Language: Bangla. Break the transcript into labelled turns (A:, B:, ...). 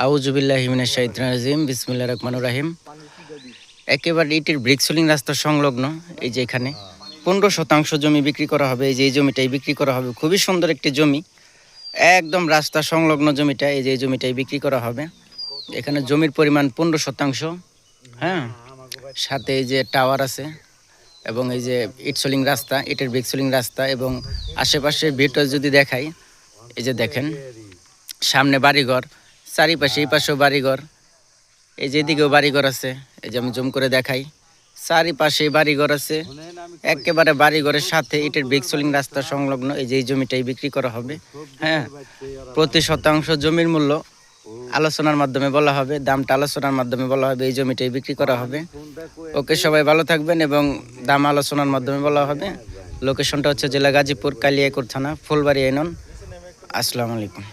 A: আউযু বিল্লাহি মিনাশ শাইতানির রাজিম বিসমিল্লাহির রহমানির রহিম। একেবারে ইটের ব্রিকসলিং রাস্তা সংলগ্ন এই যে এখানে 15% জমি বিক্রি করা হবে। এই যে এই জমিটাই বিক্রি করা হবে, খুবই সুন্দর একটি জমি, একদম রাস্তা সংলগ্ন জমিটা। এই যে এই জমিটাই বিক্রি করা হবে। এখানে জমির পরিমাণ 15%। হ্যাঁ, সাথে এই যে টাওয়ার আছে এবং এই যে ইটসলিং রাস্তা, ইটের ব্রিকসলিং রাস্তা এবং আশেপাশের ভিউটা যদি দেখাই, এই যে দেখেন সামনে বাড়িঘর, চারিপাশে এই পাশেও বাড়িঘর, এই যে এদিকেও বাড়িঘর আছে। এই যে আমি জুম করে দেখাই, চারিপাশে বাড়িঘর আছে। একেবারে বাড়িঘরের সাথে ইটের ব্রিকসলিং রাস্তা সংলগ্ন এই যে এই জমিটাই বিক্রি করা হবে। হ্যাঁ, প্রতি শতাংশ জমির মূল্য আলোচনার মাধ্যমে বলা হবে, দামটা আলোচনার মাধ্যমে বলা হবে। এই জমিটাই বিক্রি করা হবে। ওকে, সবাই ভালো থাকবেন এবং দাম আলোচনার মাধ্যমে বলা হবে। লোকেশনটা হচ্ছে জেলা গাজীপুর, কালিয়াকৈর থানা, ফুলবাড়ি ইউনিয়ন। আসসালামু আলাইকুম।